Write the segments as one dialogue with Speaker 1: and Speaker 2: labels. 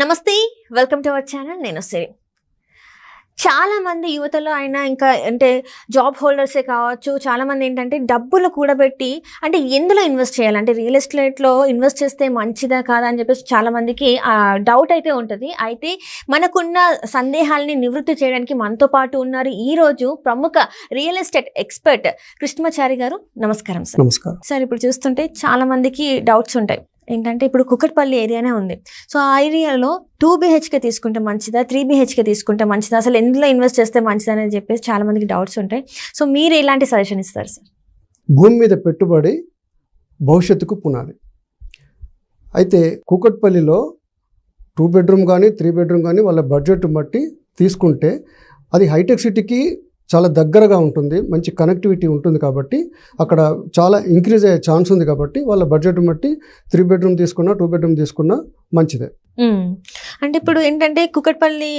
Speaker 1: నమస్తే, welcome to our channel. నేను సిరి. చాలా మంది యువతలో అయినా ఇంకా అంటే జాబ్ హోల్డర్సే కావచ్చు, చాలా మంది ఏంటంటే డబ్బులు కూడబెట్టి అంటే ఎందులో ఇన్వెస్ట్ చేయాలి, అంటే రియల్ ఎస్టేట్లో ఇన్వెస్ట్ చేస్తే మంచిదా కాదా అని చెప్పేసి చాలా మందికి డౌట్ అయితే ఉంటుంది. అయితే మనకున్న సందేహాలని నివృత్తి చేయడానికి మనతో పాటు ఉన్నారు ఈరోజు ప్రముఖ రియల్ ఎస్టేట్ ఎక్స్పర్ట్ కృష్ణమాచారి గారు. నమస్కారం సార్.
Speaker 2: నమస్కారం
Speaker 1: సార్, ఇప్పుడు చూస్తుంటే చాలా మందికి డౌట్స్ ఉంటాయి. ఏంటంటే ఇప్పుడు కుకట్పల్లి ఏరియానే ఉంది. సో ఆ ఏరియాలో 2 BHK తీసుకుంటే మంచిదా, 3 BHK తీసుకుంటే మంచిదా, అసలు ఎందులో ఇన్వెస్ట్ చేస్తే మంచిదా అని చెప్పేసి చాలా మందికి డౌట్స్ ఉంటాయి. సో మీరు ఎలాంటి సజెషన్ ఇస్తారు సార్?
Speaker 2: భూమి మీద పెట్టుబడి భవిష్యత్తుకు పునాది. అయితే కుకట్పల్లిలో 2 బెడ్రూమ్ కానీ 3 బెడ్రూమ్ కానీ వాళ్ళ బడ్జెట్ బట్టి తీసుకుంటే అది హైటెక్ సిటీకి చాలా దగ్గరగా ఉంటుంది, మంచి కనెక్టివిటీ ఉంటుంది. కాబట్టి అక్కడ చాలా ఇంక్రీజ్ అయ్యే ఛాన్స్ ఉంది. కాబట్టి వాళ్ళ బడ్జెట్ బట్టి 3 బెడ్రూమ్ తీసుకున్నా 2 బెడ్రూమ్ తీసుకున్నా మంచిదే.
Speaker 1: అంటే ఇప్పుడు ఏంటంటే కుకట్పల్లి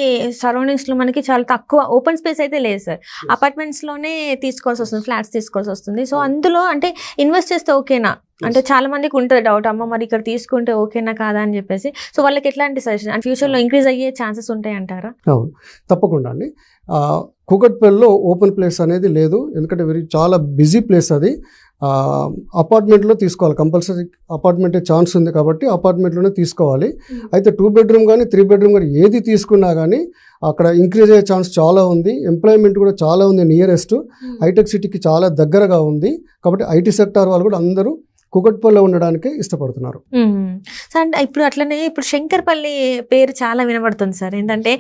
Speaker 1: సరౌండింగ్స్లో మనకి చాలా తక్కువ ఓపెన్ స్పేస్ అయితే లేదు సార్. అపార్ట్మెంట్స్లోనే తీసుకోవాల్సి వస్తుంది, ఫ్లాట్స్ తీసుకోవాల్సి వస్తుంది. సో అందులో అంటే ఇన్వెస్ట్ చేస్తే ఓకేనా? అంటే చాలా మందికి ఉంటుంది డౌట్, అమ్మ మరి ఇక్కడ తీసుకుంటే ఓకేనా కాదా అని చెప్పేసి. సో వాళ్ళకి ఎట్లాంటి సజెషన్, అంటే ఫ్యూచర్లో ఇంక్రీజ్ అయ్యే ఛాన్సెస్ ఉంటాయి అంటారా?
Speaker 2: అవును, తప్పకుండా అండి. కుకట్పల్లిలో ఓపెన్ ప్లేస్ అనేది లేదు, ఎందుకంటే చాలా బిజీ ప్లేస్ అది. అపార్ట్మెంట్లో తీసుకోవాలి, కంపల్సరీ అపార్ట్మెంటే ఛాన్స్ ఉంది కాబట్టి అపార్ట్మెంట్లోనే తీసుకోవాలి. అయితే 2 బెడ్రూమ్ కానీ 3 బెడ్రూమ్ కానీ ఏది తీసుకున్నా కానీ అక్కడ ఇంక్రీజ్ అయ్యే ఛాన్స్ చాలా ఉంది. ఎంప్లాయ్మెంట్ కూడా చాలా ఉంది, నియరెస్ట్ హైటెక్ సిటీకి చాలా దగ్గరగా ఉంది. కాబట్టి ఐటీ సెక్టార్ వాళ్ళు కూడా అందరూ కుకట్పల్లిలో ఉండడానికి ఇష్టపడుతున్నారు.
Speaker 1: సార్, ఇప్పుడు అట్లనే ఇప్పుడు శంకర్పల్లి పేరు చాలా వినబడుతుంది సార్. ఏంటంటే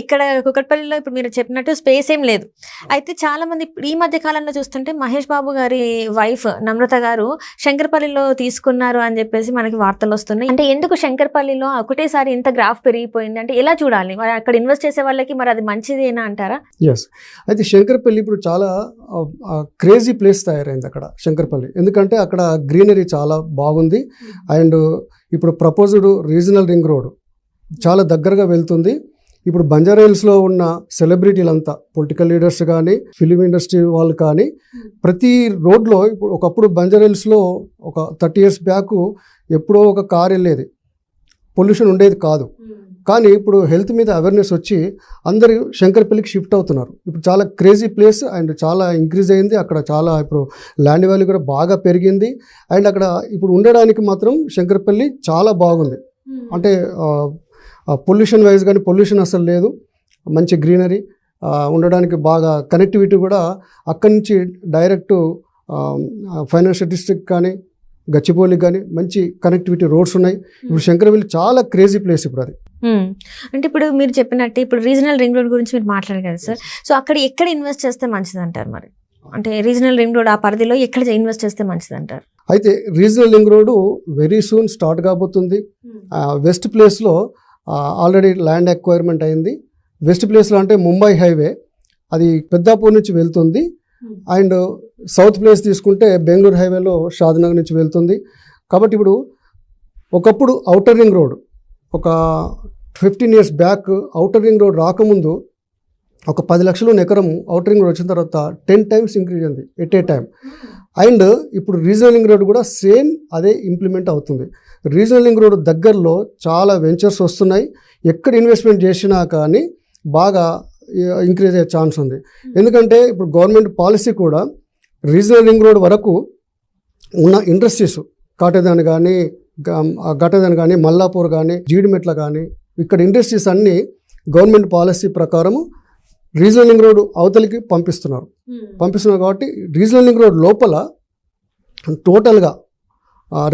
Speaker 1: ఇక్కడ కుకట్పల్లిలో ఇప్పుడు మీరు చెప్పినట్టు స్పేస్ ఏం లేదు. అయితే చాలా మంది ఈ మధ్య కాలంలో చూస్తుంటే మహేష్ బాబు గారి వైఫ్ నమ్రత గారు శంకర్పల్లిలో తీసుకున్నారు అని చెప్పేసి మనకి వార్తలు వస్తున్నాయి. అంటే ఎందుకు శంకర్పల్లిలో ఒకటేసారి ఇంత గ్రాఫ్ పెరిగిపోయింది, అంటే ఎలా చూడాలి? మరి అక్కడ ఇన్వెస్ట్ చేసే వాళ్ళకి మరి అది మంచిదేనా అంటారా?
Speaker 2: ఎస్, అయితే శంకర్పల్లి ఇప్పుడు చాలా క్రేజీ ప్లేస్ తయారైంది అక్కడ శంకర్పల్లి. ఎందుకంటే అక్కడ గ్రీనరీ చాలా బాగుంది. అండ్ ఇప్పుడు ప్రపోజ్డ్ రీజనల్ రింగ్ రోడ్ చాలా దగ్గరగా వెళ్తుంది. ఇప్పుడు బంజారా హిల్స్లో ఉన్న సెలబ్రిటీలంతా, పొలిటికల్ లీడర్స్ కానీ ఫిలిం ఇండస్ట్రీ వాళ్ళు కానీ, ప్రతి రోడ్లో ఇప్పుడు ఒకప్పుడు బంజారా హిల్స్లో ఒక 30 years బ్యాక్ ఎప్పుడో ఒక కార్ వెళ్ళేది, పొల్యూషన్ ఉండేది కాదు. కానీ ఇప్పుడు హెల్త్ మీద అవేర్నెస్ వచ్చి అందరూ శంకర్పల్లికి షిఫ్ట్ అవుతున్నారు. ఇప్పుడు చాలా క్రేజీ ప్లేస్ అండ్ చాలా ఇంక్రీజ్ అయింది. అక్కడ చాలా ఇప్పుడు ల్యాండ్ వాల్యూ కూడా బాగా పెరిగింది. అండ్ అక్కడ ఇప్పుడు ఉండడానికి మాత్రం శంకర్పల్లి చాలా బాగుంది. అంటే పొల్యూషన్ వైజ్ కానీ పొల్యూషన్ అసలు లేదు, మంచి గ్రీనరీ, ఉండడానికి బాగా కనెక్టివిటీ కూడా అక్కడి నుంచి డైరెక్ట్ ఫైనాన్షియల్ డిస్ట్రిక్ట్ కానీ గచ్చిబౌలికి కానీ మంచి కనెక్టివిటీ రోడ్స్ ఉన్నాయి. ఇప్పుడు శంకర్పల్లి చాలా క్రేజీ ప్లేస్ ఇప్పుడు అది.
Speaker 1: అంటే ఇప్పుడు మీరు చెప్పినట్టు ఇప్పుడు రీజనల్ రింగ్ రోడ్ గురించి మీరు మాట్లాడారు కదా సార్. సో అక్కడ ఎక్కడ ఇన్వెస్ట్ చేస్తే మంచిది అంటారు? మరి అంటే రీజనల్ రింగ్ రోడ్ ఆ పరిధిలో ఎక్కడ ఇన్వెస్ట్ చేస్తే మంచిది అంటారు?
Speaker 2: అయితే regional ring road very soon start కాబోతుంది. వెస్ట్ ప్లేస్లో ఆల్రెడీ ల్యాండ్ అక్వైర్మెంట్ అయింది. వెస్ట్ ప్లేస్లో అంటే ముంబై హైవే అది పెద్దాపూర్ నుంచి వెళ్తుంది. అండ్ సౌత్ ప్లేస్ తీసుకుంటే బెంగళూరు హైవేలో షాద్నగర్ నుంచి వెళ్తుంది. కాబట్టి ఇప్పుడు ఒకప్పుడు ఔటర్ రింగ్ రోడ్ ఒక 15 years back outer ring road రాకముందు ఒక 10 లక్షలు ఎకరం ఔటర్ రింగ్ రోడ్ వచ్చిన తర్వాత 10 times ఇంక్రీజ్ అయింది ఎట్ ఏ టైం. అండ్ ఇప్పుడు రీజనల్ రింగ్ రోడ్ కూడా సేమ్ అదే ఇంప్లిమెంట్ అవుతుంది. రీజనల్ రింగ్ రోడ్ దగ్గరలో చాలా వెంచర్స్ వస్తున్నాయి. ఎక్కడ ఇన్వెస్ట్మెంట్ చేసినా కానీ బాగా ఇంక్రీజ్ అయ్యే ఛాన్స్ ఉంది. ఎందుకంటే ఇప్పుడు గవర్నమెంట్ పాలసీ కూడా రీజనల్ రింగ్ రోడ్ వరకు ఉన్న ఇండస్ట్రీస్ కాటేదాన్ కానీ ఘటదాన్ కానీ మల్లాపూర్ కానీ జీడిమెట్ల కానీ ఇక్కడ ఇండస్ట్రీస్ అన్నీ గవర్నమెంట్ పాలసీ ప్రకారము రీజనల్ రింగ్ రోడ్ అవతలికి పంపిస్తున్నారు కాబట్టి రీజనల్ రింగ్ రోడ్ లోపల టోటల్గా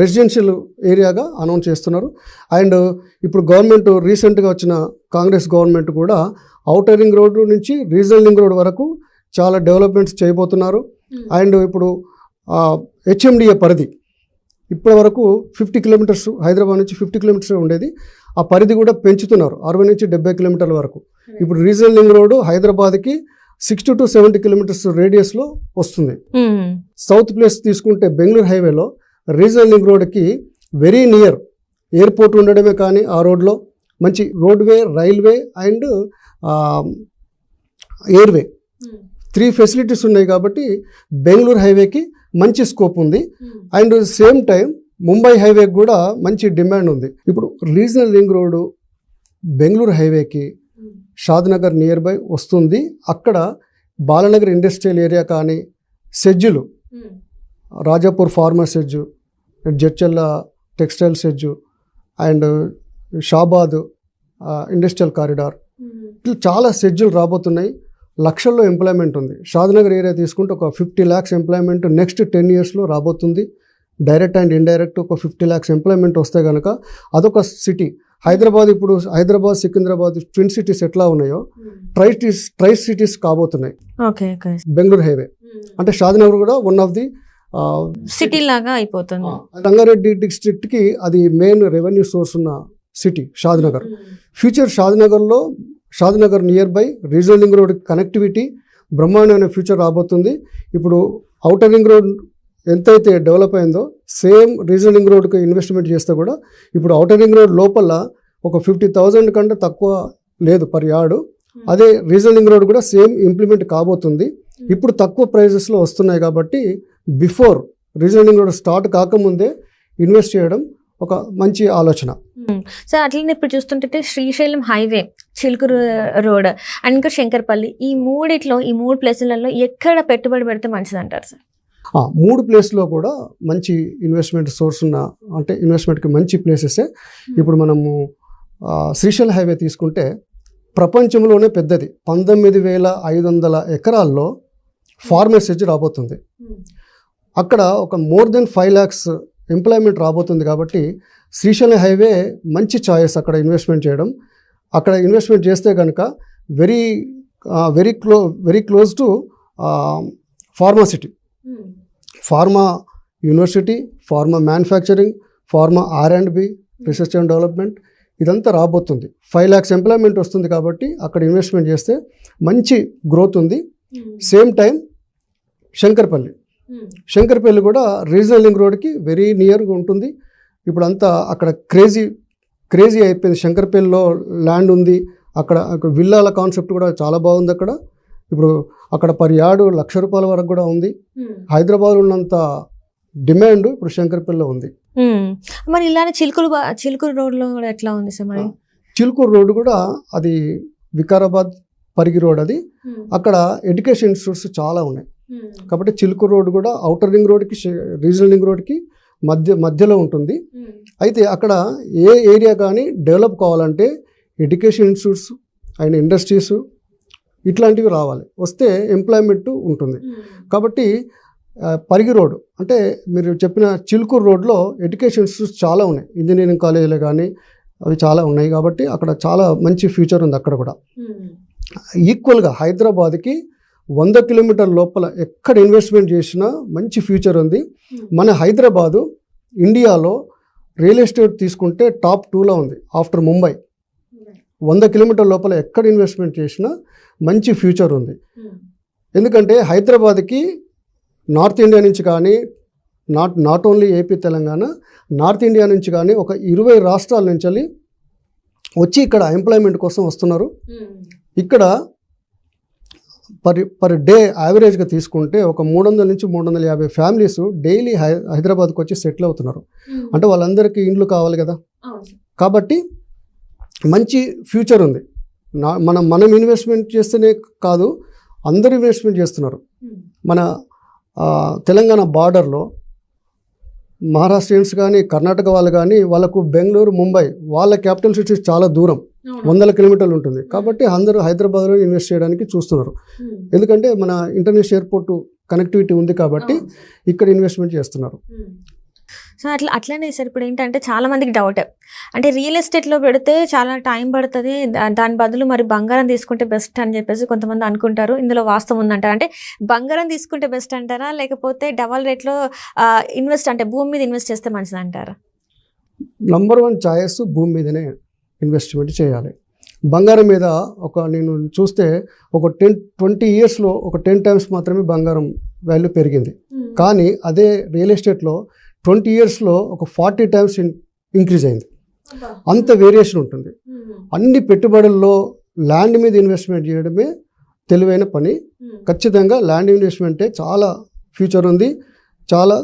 Speaker 2: రెసిడెన్షియల్ ఏరియాగా అనౌన్స్ చేస్తున్నారు. అండ్ ఇప్పుడు గవర్నమెంట్ రీసెంట్గా వచ్చిన కాంగ్రెస్ గవర్నమెంట్ కూడా ఔటర్ రింగ్ రోడ్ నుంచి రీజనల్ రింగ్ రోడ్ వరకు చాలా డెవలప్మెంట్స్ చేయబోతున్నారు. అండ్ ఇప్పుడు HMDA పరిధి ఇప్పటి వరకు 50 kilometers, హైదరాబాద్ నుంచి 50 kilometers ఉండేది. ఆ పరిధి కూడా పెంచుతున్నారు 60 నుంచి 70 kilometers వరకు. ఇప్పుడు రీజనల్ రింగ్ రోడ్ హైదరాబాద్కి 60 to 70 kilometers రేడియస్లో వస్తుంది. సౌత్ ప్లేస్ తీసుకుంటే బెంగళూరు హైవేలో రీజనల్ రింగ్ రోడ్కి వెరీ నియర్ ఎయిర్పోర్ట్ ఉండడమే కానీ ఆ రోడ్లో మంచి roadway, railway and airway 3 facilities ఉన్నాయి. కాబట్టి బెంగళూరు హైవేకి మంచి స్కోప్ ఉంది. అండ్ సేమ్ టైం ముంబై హైవేకి కూడా మంచి డిమాండ్ ఉంది. ఇప్పుడు రీజనల్ రింగ్ రోడ్ బెంగళూరు హైవేకి షాద్నగర్ నియర్ బై వస్తుంది. అక్కడ బాలనగర్ ఇండస్ట్రియల్ ఏరియా కానీ, సెజ్జులు, Rajapur pharma SEZ, Jadcherla textile SEZ and Shabad industrial corridor, ఇట్లా చాలా సెజ్జులు రాబోతున్నాయి. లక్షల్లో ఎంప్లాయ్మెంట్ ఉంది. షాద్నగర్ ఏరియా తీసుకుంటే ఒక 50 lakhs ఎంప్లాయ్మెంట్ నెక్స్ట్ 10 yearsలో రాబోతుంది. డైరెక్ట్ అండ్ ఇండైరెక్ట్ ఒక 50 lakhs ఎంప్లాయ్మెంట్ వస్తే కనుక అదొక సిటీ. హైదరాబాద్, ఇప్పుడు హైదరాబాద్, సికింద్రాబాద్ ట్విన్ సిటీస్ ఎట్లా ఉన్నాయో ట్రై సిటీస్ కాబోతున్నాయి. బెంగళూరు హైవే అంటే షాద్నగర్ కూడా వన్ ఆఫ్ ది
Speaker 1: సిటీ లాగా అయిపోతుంది.
Speaker 2: రంగారెడ్డి డిస్ట్రిక్ట్కి అది మెయిన్ రెవెన్యూ సోర్స్ ఉన్న city Shadnagar. Future Shadnagar near by regional ring road connectivity బ్రహ్మాండమైన ఫ్యూచర్ రాబోతుంది. ఇప్పుడు ఔటర్ రింగ్ రోడ్ ఎంతైతే డెవలప్ అయిందో సేమ్ రీజనల్ రింగ్ రోడ్కి ఇన్వెస్ట్మెంట్ చేస్తే కూడా ఇప్పుడు ఔటర్ రింగ్ రోడ్ లోపల ఒక 50,000 కంటే తక్కువ లేదు పర్ యార్డు. అదే రీజనల్ రింగ్ రోడ్ కూడా సేమ్ ఇంప్లిమెంట్ కాబోతుంది. ఇప్పుడు తక్కువ ప్రైజెస్లో వస్తున్నాయి కాబట్టి before regional ring road start కాకముందే ఇన్వెస్ట్ చేయడం ఒక మంచి ఆలోచన.
Speaker 1: సార్ అట్లనే ఇప్పుడు చూస్తుంటే Srisailam highway, Chilukuru road and ఇంకా శంకర్పల్లి, ఈ మూడు ప్లేసులలో ఎక్కడ పెట్టుబడి పెడితే మంచిది అంటారు సార్?
Speaker 2: 3 ప్లేస్లో కూడా మంచి ఇన్వెస్ట్మెంట్ సోర్స్ ఉన్న, అంటే ఇన్వెస్ట్మెంట్కి మంచి ప్లేసెసే. ఇప్పుడు మనము శ్రీశైలం హైవే తీసుకుంటే ప్రపంచంలోనే పెద్దది, 19,500 ఎకరాల్లో ఫార్మర్ సెజ్ రాబోతుంది. అక్కడ ఒక మోర్ దెన్ 5 lakhs ఎంప్లాయ్మెంట్ రాబోతుంది. కాబట్టి శ్రీశైలం హైవే మంచి చాయిస్ అక్కడ ఇన్వెస్ట్మెంట్ చేయడం. అక్కడ ఇన్వెస్ట్మెంట్ చేస్తే కనుక very close to pharma city, pharma university, pharma manufacturing, pharma R&B, research and development, ఇదంతా రాబోతుంది. 5 lakhs ఎంప్లాయ్మెంట్ వస్తుంది. కాబట్టి అక్కడ ఇన్వెస్ట్మెంట్ చేస్తే మంచి గ్రోత్ ఉంది. సేమ్ టైం శంకర్పల్లి కూడా రీజనల్ రింగ్ రోడ్కి వెరీ నియర్గా ఉంటుంది. ఇప్పుడు అంతా అక్కడ క్రేజీ అయిపోయింది. శంకర్పల్లిలో ల్యాండ్ ఉంది. అక్కడ విల్లాల కాన్సెప్ట్ కూడా చాలా బాగుంది. ఇప్పుడు అక్కడ పర్ యార్డు ₹1,00,000 వరకు కూడా ఉంది. హైదరాబాద్ ఉన్నంత డిమాండ్ ఇప్పుడు శంకర్పల్లిలో ఉంది.
Speaker 1: మరి ఇలానే చిలుకూరు రోడ్లో కూడా ఎట్లా ఉంది సార్? మరి
Speaker 2: చిలుకూరు రోడ్ కూడా అది వికారాబాద్ పరిగి రోడ్. అది అక్కడ ఎడ్యుకేషన్ ఇన్స్టిట్యూట్స్ చాలా ఉన్నాయి. కాబట్టి చిలుకూరు రోడ్ కూడా ఔటర్ రింగ్ రోడ్కి రీజనల్ రింగ్ రోడ్కి మధ్యలో ఉంటుంది. అయితే అక్కడ ఏ ఏరియా కానీ డెవలప్ కావాలంటే ఎడ్యుకేషన్ ఇన్స్టిట్యూట్స్ అండ్ ఇండస్ట్రీస్ ఇట్లాంటివి రావాలి, వస్తే ఎంప్లాయ్మెంట్ ఉంటుంది. కాబట్టి పరిగి రోడ్ అంటే మీరు చెప్పిన చిలుకూరు రోడ్లో ఎడ్యుకేషన్ ఇన్స్టిట్యూట్స్ చాలా ఉన్నాయి, ఇంజనీరింగ్ కాలేజీలు కానీ అవి చాలా ఉన్నాయి. కాబట్టి అక్కడ చాలా మంచి ఫ్యూచర్ ఉంది. అక్కడ కూడా ఈక్వల్గా హైదరాబాద్కి 100 కిలోమీటర్ల లోపల ఎక్కడ ఇన్వెస్ట్మెంట్ చేసినా మంచి ఫ్యూచర్ ఉంది. మన హైదరాబాదు ఇండియాలో రియల్ ఎస్టేట్ తీసుకుంటే టాప్ 2లో ఉంది ఆఫ్టర్ ముంబై. 100 కిలోమీటర్ల లోపల ఎక్కడ ఇన్వెస్ట్మెంట్ చేసినా మంచి ఫ్యూచర్ ఉంది. ఎందుకంటే హైదరాబాద్కి నార్త్ ఇండియా నుంచి కానీ, not only AP Telangana, north India నుంచి కానీ ఒక 20 రాష్ట్రాల నుంచి వచ్చి ఇక్కడ ఎంప్లాయ్మెంట్ కోసం వస్తున్నారు. ఇక్కడ పర్ డే యావరేజ్గా తీసుకుంటే ఒక 300 నుంచి 350 ఫ్యామిలీస్ డైలీ హైదరాబాద్కి వచ్చి సెటిల్ అవుతున్నారు. అంటే వాళ్ళందరికీ ఇండ్లు కావాలి కదా. కాబట్టి మంచి ఫ్యూచర్ ఉంది. మనం ఇన్వెస్ట్మెంట్ చేస్తేనే కాదు, అందరూ ఇన్వెస్ట్మెంట్ చేస్తున్నారు. మన తెలంగాణ బార్డర్లో మహారాష్ట్రియన్స్ కానీ, కర్ణాటక వాళ్ళు కానీ, వాళ్ళకు బెంగళూరు, ముంబై వాళ్ళ క్యాపిటల్ సిటీస్ చాలా దూరం, 100 కిలోమీటర్లు ఉంటుంది. కాబట్టి అందరూ హైదరాబాద్లో ఇన్వెస్ట్ చేయడానికి చూస్తున్నారు. ఎందుకంటే మన ఇంటర్నేషనల్ ఎయిర్పోర్ట్ కనెక్టివిటీ ఉంది కాబట్టి ఇక్కడ ఇన్వెస్ట్మెంట్ చేస్తున్నారు.
Speaker 1: సో అట్లనే సార్ ఇప్పుడు ఏంటంటే చాలా మందికి డౌట్, అంటే రియల్ ఎస్టేట్లో పెడితే చాలా టైం పడుతుంది, దాని బదులు మరి బంగారం తీసుకుంటే బెస్ట్ అని చెప్పేసి కొంతమంది అనుకుంటారు. ఇందులో వాస్తవం ఉందంటారు. అంటే బంగారం తీసుకుంటే బెస్ట్ అంటారా, లేకపోతే డబల్ రేట్లో అంటే భూమి మీద ఇన్వెస్ట్ చేస్తే మంచిది అంటారా?
Speaker 2: నంబర్ 1 చాయిస్ భూమి మీదనే ఇన్వెస్ట్మెంట్ చేయాలి. బంగారం మీద నేను చూస్తే ఒక 20 ఇయర్స్లో ఒక 10 times మాత్రమే బంగారం వాల్యూ పెరిగింది. కానీ అదే రియల్ ఎస్టేట్లో 20 ఇయర్స్లో ఒక 40 times ఇంక్రీజ్ అయింది. అంత వేరియేషన్ ఉంటుంది. అన్ని పెట్టుబడుల్లో ల్యాండ్ మీద ఇన్వెస్ట్మెంట్ చేయడమే తెలివైన పని. ఖచ్చితంగా ల్యాండ్ ఇన్వెస్ట్మెంటే చాలా ఫ్యూచర్ ఉంది, చాలా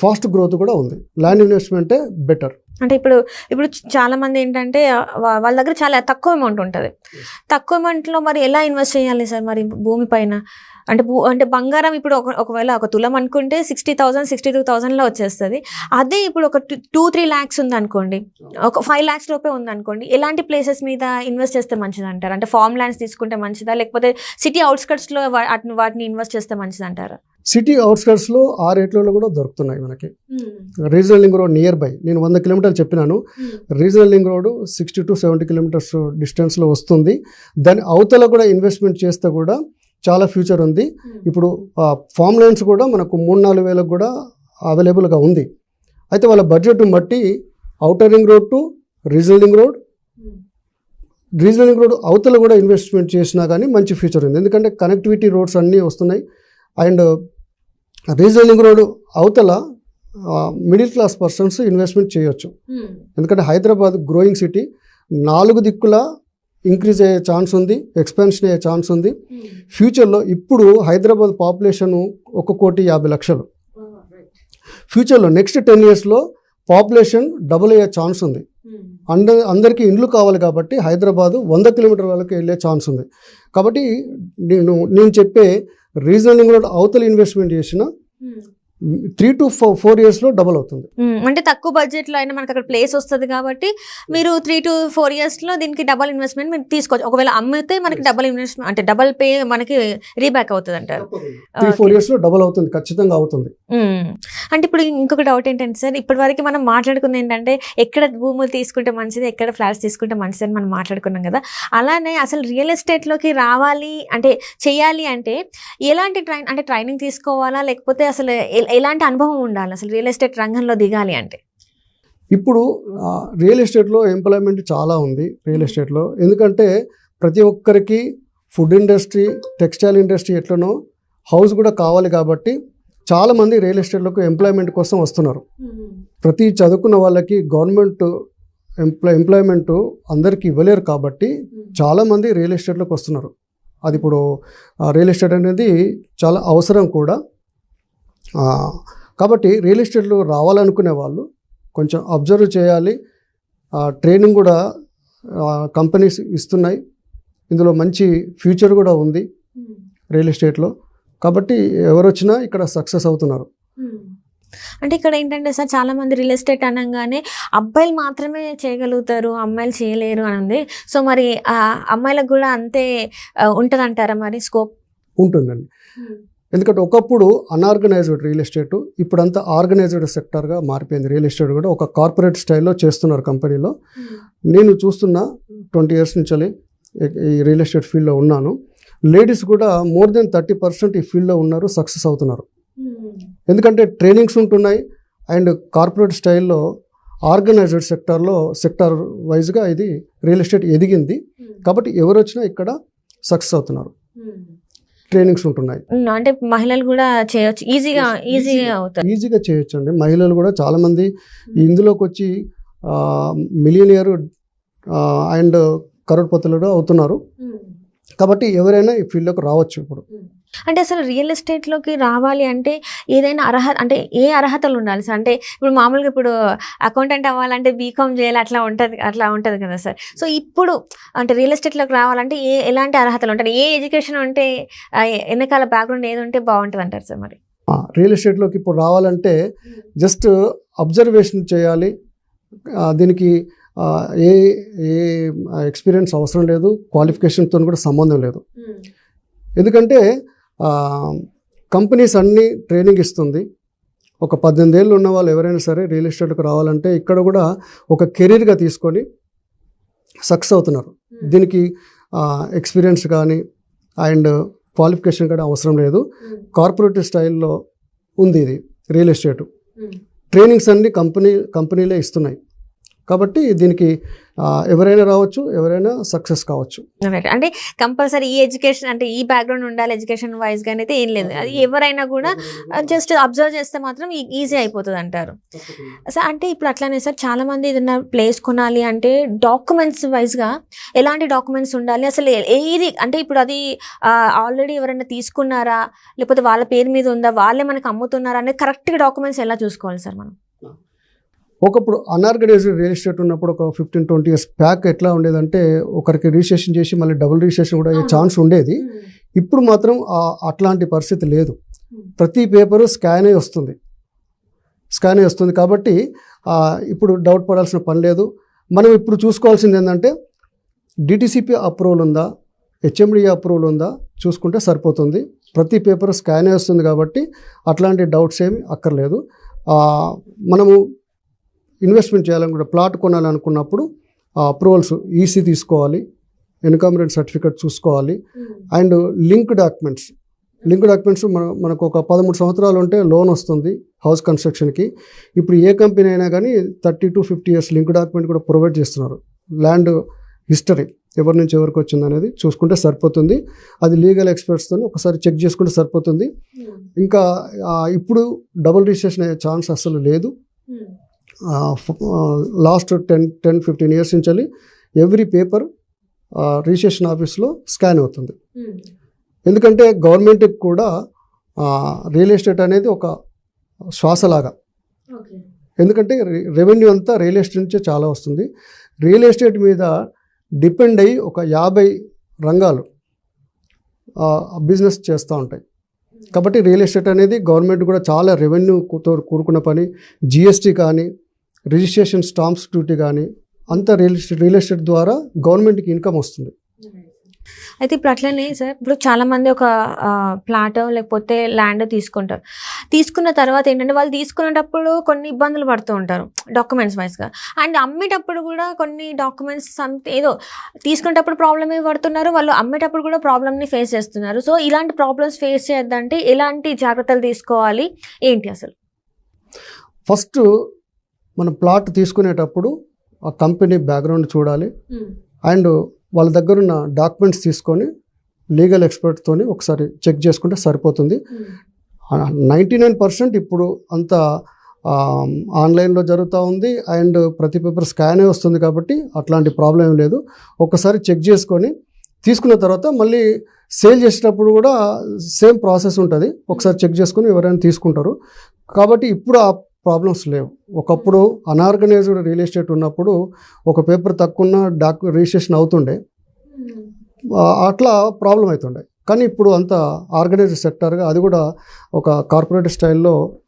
Speaker 2: ఫాస్ట్ గ్రోత్ కూడా ఉంది. ల్యాండ్ ఇన్వెస్ట్మెంటే బెటర్.
Speaker 1: అంటే ఇప్పుడు చాలా మంది ఏంటంటే వాళ్ళ దగ్గర చాలా తక్కువ అమౌంట్ ఉంటుంది. తక్కువ అమౌంట్లో మరి ఎలా ఇన్వెస్ట్ చేయాలి సార్ మరి భూమి పైన? అంటే బంగారం ఇప్పుడు ఒకవేళ ఒక తులం అనుకుంటే 60,000 62,000లో వచ్చేస్తుంది. అదే ఇప్పుడు ఒక 2-3 lakhs ఉందనుకోండి, ఒక 5 lakhs లోపే ఉందనుకోండి, ఎలాంటి ప్లేసెస్ మీద ఇన్వెస్ట్ చేస్తే మంచిది అంటారు? అంటే ఫార్మ్ ల్యాండ్స్ తీసుకుంటే మంచిదా, లేకపోతే సిటీ అవుట్స్కట్స్లో వాటిని ఇన్వెస్ట్ చేస్తే మంచిది అంటారా?
Speaker 2: సిటీ అవుట్స్కట్స్లో ఆ రేట్లలో కూడా దొరుకుతున్నాయి మనకి. Regional link road near by, నేను 100 కిలోమీటర్లు చెప్పినాను. Regional link road 60 to 70 kilometres డిస్టెన్స్లో వస్తుంది. దాని అవతల కూడా ఇన్వెస్ట్మెంట్ చేస్తే కూడా చాలా ఫ్యూచర్ ఉంది. ఇప్పుడు ఫామ్ ల్యాండ్స్ కూడా మనకు 3-4 వేలకు కూడా అవైలబుల్గా ఉంది. అయితే వాళ్ళ బడ్జెట్ బట్టి outer ring road to regional link road, regional link road అవతల కూడా ఇన్వెస్ట్మెంట్ చేసినా కానీ మంచి ఫ్యూచర్ ఉంది. ఎందుకంటే కనెక్టివిటీ రోడ్స్ అన్నీ వస్తున్నాయి. అండ్ రీజనల్ లింక్ రోడ్ అవతల మిడిల్ క్లాస్ పర్సన్స్ ఇన్వెస్ట్మెంట్ చేయొచ్చు. ఎందుకంటే హైదరాబాద్ గ్రోయింగ్ సిటీ, 4 దిక్కుల ఇంక్రీజ్ అయ్యే ఛాన్స్ ఉంది, ఎక్స్పాన్షన్ అయ్యే ఛాన్స్ ఉంది. ఫ్యూచర్లో ఇప్పుడు హైదరాబాద్ పాపులేషన్ 1,50,00,000. ఫ్యూచర్లో నెక్స్ట్ 10 yearsలో పాపులేషన్ డబుల్ అయ్యే ఛాన్స్ ఉంది. అందరికీ ఇండ్లు కావాలి కాబట్టి హైదరాబాదు 100 కిలోమీటర్ల వరకు వెళ్ళే ఛాన్స్ ఉంది. కాబట్టి నేను చెప్పే రీజనల్ లింక్ రోడ్ అవతల ఇన్వెస్ట్మెంట్ చేసిన 3 to 4 yearsలో డబుల్ అవుతుంది.
Speaker 1: అంటే తక్కువ బడ్జెట్లో అయినా మనకు అక్కడ ప్లేస్ వస్తుంది కాబట్టి మీరు 3 to 4 yearsలో దీనికి డబల్ ఇన్వెస్ట్మెంట్ మీరు తీసుకోవచ్చు. ఒకవేళ అమ్మితే మనకి డబల్ ఇన్వెస్ట్మెంట్ అంటే డబల్ పే మనకి రీబ్యాక్ అవుతుంది అంటారు.
Speaker 2: 3-4 yearsలో డబుల్ అవుతుంది, ఖచ్చితంగా అవుతుంది.
Speaker 1: అంటే ఇప్పుడు ఇంకొక డౌట్ ఏంటంటే సార్, ఇప్పటి వరకు మనం మాట్లాడుకుంది ఏంటంటే ఎక్కడ భూములు తీసుకుంటే మంచిది, ఎక్కడ ఫ్లాట్స్ తీసుకుంటే మంచిది అని మనం మాట్లాడుకున్నాం కదా. అలానే అసలు రియల్ ఎస్టేట్లోకి రావాలి అంటే చేయాలి అంటే ఎలాంటి ట్రైనింగ్ తీసుకోవాలా, లేకపోతే అసలు ఎలాంటి అనుభవం ఉండాలి అసలు రియల్ ఎస్టేట్ రంగంలో దిగాలి అంటే?
Speaker 2: ఇప్పుడు రియల్ ఎస్టేట్లో ఎంప్లాయ్మెంట్ చాలా ఉంది రియల్ ఎస్టేట్లో. ఎందుకంటే ప్రతి ఒక్కరికి ఫుడ్ ఇండస్ట్రీ, టెక్స్టైల్ ఇండస్ట్రీ ఎట్లనో హౌస్ కూడా కావాలి కాబట్టి చాలామంది రియల్ ఎస్టేట్లకు ఎంప్లాయ్మెంట్ కోసం వస్తున్నారు. ప్రతి చదువుకున్న వాళ్ళకి గవర్నమెంట్ ఎంప్లాయ్మెంట్ అందరికీ ఇవ్వలేరు కాబట్టి చాలామంది రియల్ ఎస్టేట్లోకి వస్తున్నారు. అది ఇప్పుడు రియల్ ఎస్టేట్ అనేది చాలా అవసరం కూడా. కాబట్టి రియల్ ఎస్టేట్లో రావాలనుకునే వాళ్ళు కొంచెం అబ్జర్వ్ చేయాలి. ట్రైనింగ్ కూడా కంపెనీస్ ఇస్తున్నాయి. ఇందులో మంచి ఫ్యూచర్ కూడా ఉంది రియల్ ఎస్టేట్లో. కాబట్టి ఎవరు వచ్చినా ఇక్కడ సక్సెస్ అవుతున్నారు.
Speaker 1: అంటే ఇక్కడ ఏంటంటే సార్, చాలా మంది రియల్ ఎస్టేట్ అనగానే అబ్బాయిలు మాత్రమే చేయగలుగుతారు, అమ్మాయిలు చేయలేరు అని ఉంది. సో మరి అమ్మాయిలకు కూడా అంతే ఉంటుంది అంటారా మరి స్కోప్?
Speaker 2: ఉంటుందండి. ఎందుకంటే ఒకప్పుడు అన్ఆర్గనైజ్డ్ రియల్ ఎస్టేట్, ఇప్పుడంతా ఆర్గనైజ్డ్ సెక్టర్గా మారిపోయింది. రియల్ ఎస్టేట్ కూడా ఒక కార్పొరేట్ స్టైల్లో చేస్తున్నారు కంపెనీలో. నేను చూస్తున్న 20 years నుంచి ఈ రియల్ ఎస్టేట్ ఫీల్డ్లో ఉన్నాను. లేడీస్ కూడా more than 30% ఈ ఫీల్డ్లో ఉన్నారు, సక్సెస్ అవుతున్నారు. ఎందుకంటే ట్రైనింగ్స్ ఉంటున్నాయి అండ్ కార్పొరేట్ స్టైల్లో ఆర్గనైజ్డ్ సెక్టర్ వైజ్గా ఇది రియల్ ఎస్టేట్ ఎదిగింది. కాబట్టి ఎవరు వచ్చినా ఇక్కడ సక్సెస్ అవుతున్నారు. ట్రైనింగ్స్ ఉంటున్నాయి.
Speaker 1: అంటే మహిళలు కూడా చేయొచ్చు, ఈజీగా
Speaker 2: చేయొచ్చు అండి. మహిళలు కూడా చాలామంది ఇందులోకి వచ్చి మిలియనియర్ అండ్ కరోడ్పతులు అవుతున్నారు. కాబట్టి ఎవరైనా ఈ ఫీల్డ్లోకి రావచ్చు. ఇప్పుడు
Speaker 1: అంటే అసలు రియల్ ఎస్టేట్లోకి రావాలి అంటే ఏదైనా ఏ అర్హతలు ఉండాలి సార్? అంటే ఇప్పుడు మామూలుగా ఇప్పుడు అకౌంటెంట్ అవ్వాలంటే బీకామ్ చేయాలి, అట్లా ఉంటుంది కదా సార్. సో ఇప్పుడు అంటే రియల్ ఎస్టేట్లోకి రావాలంటే ఎలాంటి అర్హతలు ఉంటాయి? ఏ ఎడ్యుకేషన్ ఉంటే, వెనకాల బ్యాక్గ్రౌండ్ ఏది ఉంటే బాగుంటుంది అంటారు సార్? మరి
Speaker 2: రియల్ ఎస్టేట్లోకి ఇప్పుడు రావాలంటే జస్ట్ అబ్జర్వేషన్ చేయాలి. దీనికి ఏ ఎక్స్పీరియన్స్ అవసరం లేదు, క్వాలిఫికేషన్తో కూడా సంబంధం లేదు. ఎందుకంటే కంపెనీస్ అన్నీ ట్రైనింగ్ ఇస్తుంది. ఒక 18 ఏళ్ళు ఉన్న వాళ్ళు ఎవరైనా సరే రియల్ ఎస్టేట్కి రావాలంటే ఇక్కడ కూడా ఒక కెరీర్గా తీసుకొని సక్సెస్ అవుతున్నారు. దీనికి ఎక్స్పీరియన్స్ కానీ అండ్ క్వాలిఫికేషన్ కానీ అవసరం లేదు. కార్పొరేట్ స్టైల్లో ఉంది ఇది రియల్ ఎస్టేట్. ట్రైనింగ్స్ అన్నీ కంపెనీలే ఇస్తున్నాయి. కాబట్టి దీనికి ఎవరైనా రావచ్చు, ఎవరైనా సక్సెస్ కావచ్చు.
Speaker 1: అంటే కంపల్సరీ ఈ ఎడ్యుకేషన్ అంటే ఈ బ్యాక్గ్రౌండ్ ఉండాలి ఎడ్యుకేషన్ వైజ్గా అయితే ఏం లేదు. అది ఎవరైనా కూడా జస్ట్ అబ్జర్వ్ చేస్తే మాత్రం ఈజీ అయిపోతుంది అంటారు సార్. అంటే ఇప్పుడు అట్లానే సార్, చాలా మంది ఏదైనా ప్లేస్ కొనాలి అంటే డాక్యుమెంట్స్ వైజ్గా ఎలాంటి డాక్యుమెంట్స్ ఉండాలి అసలు? ఏది అంటే ఇప్పుడు అది ఆల్రెడీ ఎవరైనా తీసుకున్నారా, లేకపోతే వాళ్ళ పేరు మీద ఉందా, వాళ్ళే మనకు అమ్ముతున్నారా అనేది కరెక్ట్గా డాక్యుమెంట్స్ ఎలా చూసుకోవాలి సార్ మనం?
Speaker 2: ఒకప్పుడు అనార్గనైజ్డ్ రియల్ ఎస్టేట్ ఉన్నప్పుడు ఒక 15-20 ఇయర్స్ బ్యాక్ ఎట్లా ఉండేదంటే ఒకరికి రిజిస్ట్రేషన్ చేసి మళ్ళీ డబుల్ రిజిస్ట్రేషన్ కూడా అయ్యే ఛాన్స్ ఉండేది. ఇప్పుడు మాత్రం అట్లాంటి పరిస్థితి లేదు. ప్రతి పేపరు స్కాన్ అయి వస్తుంది కాబట్టి ఇప్పుడు డౌట్ పడాల్సిన పని లేదు. మనం ఇప్పుడు చూసుకోవాల్సింది ఏంటంటే డిటిసిపి అప్రూవల్ ఉందా, హెచ్ఎండిఏ అప్రూవల్ ఉందా చూసుకుంటే సరిపోతుంది. ప్రతి పేపర్ స్కాన్ అయి వస్తుంది కాబట్టి అట్లాంటి డౌట్స్ ఏమి అక్కర్లేదు. మనము ఇన్వెస్ట్మెంట్ చేయాలనుకుంటే ప్లాట్ కొనాలనుకున్నప్పుడు అప్రూవల్స్ ఈసీ తీసుకోవాలి, ఎన్కమరెంట్ సర్టిఫికేట్ చూసుకోవాలి, అండ్ లింక్ డాక్యుమెంట్స్ మనకు ఒక 13 సంవత్సరాలు ఉంటే లోన్ వస్తుంది హౌస్ కన్స్ట్రక్షన్కి. ఇప్పుడు ఏ కంపెనీ అయినా కానీ 30 to 50 years లింక్ డాక్యుమెంట్ కూడా ప్రొవైడ్ చేస్తున్నారు. ల్యాండ్ హిస్టరీ ఎవరి నుంచి ఎవరికి వచ్చింది అనేది చూసుకుంటే సరిపోతుంది. అది లీగల్ ఎక్స్పర్ట్స్తో ఒకసారి చెక్ చేసుకుంటే సరిపోతుంది. ఇంకా ఇప్పుడు డబుల్ రిజిస్ట్రేషన్ అయ్యే ఛాన్స్ అసలు లేదు. లాస్ట్ 10-15 years నుంచి ఎవ్రీ పేపర్ రిజిస్ట్రేషన్ ఆఫీస్లో స్కాన్ అవుతుంది. ఎందుకంటే గవర్నమెంట్కి కూడా రియల్ ఎస్టేట్ అనేది ఒక శ్వాసలాగా. ఎందుకంటే రెవెన్యూ అంతా రియల్ ఎస్టేట్ నుంచే చాలా వస్తుంది. రియల్ ఎస్టేట్ మీద డిపెండ్ అయ్యి ఒక 50 రంగాలు బిజినెస్ చేస్తూ ఉంటాయి. కాబట్టి రియల్ ఎస్టేట్ అనేది గవర్నమెంట్ కూడా చాలా రెవెన్యూతో కూడుకున్న పని. జిఎస్టీ కానీ, రిజిస్ట్రేషన్ స్టాంప్స్ డ్యూటీ కానీ అంతా రియల్ ఎస్టేట్ ద్వారా గవర్నమెంట్కి ఇన్కమ్ వస్తుంది.
Speaker 1: అయితే ఇప్పుడు అట్లనే సార్, ఇప్పుడు చాలామంది ఒక ప్లాట్ లేకపోతే ల్యాండ్ తీసుకున్న తర్వాత ఏంటంటే వాళ్ళు తీసుకునేటప్పుడు కొన్ని ఇబ్బందులు పడుతూ ఉంటారు డాక్యుమెంట్స్ వైజ్గా. అండ్ అమ్మేటప్పుడు కూడా కొన్ని డాక్యుమెంట్స్ ఏదో తీసుకునేటప్పుడు ప్రాబ్లమే పడుతున్నారు, వాళ్ళు అమ్మేటప్పుడు కూడా ప్రాబ్లమ్ని ఫేస్ చేస్తున్నారు. సో ఇలాంటి ప్రాబ్లమ్స్ ఫేస్ చేయొద్దంటే ఎలాంటి జాగ్రత్తలు తీసుకోవాలి ఏంటి అసలు?
Speaker 2: ఫస్ట్ మనం ప్లాట్ తీసుకునేటప్పుడు ఆ కంపెనీ బ్యాక్గ్రౌండ్ చూడాలి. అండ్ వాళ్ళ దగ్గర ఉన్న డాక్యుమెంట్స్ తీసుకొని లీగల్ ఎక్స్పర్ట్తో ఒకసారి చెక్ చేసుకుంటే సరిపోతుంది. 99% ఇప్పుడు అంతా ఆన్లైన్లో జరుగుతూ ఉంది. అండ్ ప్రతి పేపర్ స్కాన్ అయి వస్తుంది కాబట్టి అట్లాంటి ప్రాబ్లం ఏం లేదు. ఒకసారి చెక్ చేసుకొని తీసుకున్న తర్వాత మళ్ళీ సేల్ చేసేటప్పుడు కూడా సేమ్ ప్రాసెస్ ఉంటుంది. ఒకసారి చెక్ చేసుకొని ఎవరైనా తీసుకుంటారు. కాబట్టి ఇప్పుడు ఆ ప్రాబ్లమ్స్ లేవు. ఒకప్పుడు అనార్గనైజ్డ్ రియల్ ఎస్టేట్ ఉన్నప్పుడు ఒక పేపర్ తక్కువ రిజిస్ట్రేషన్ అవుతుండే, అట్లా ప్రాబ్లం అవుతుండే. కానీ ఇప్పుడు అంతా ఆర్గనైజ్డ్ సెక్టర్గా అది కూడా ఒక కార్పొరేట్ స్టైల్లో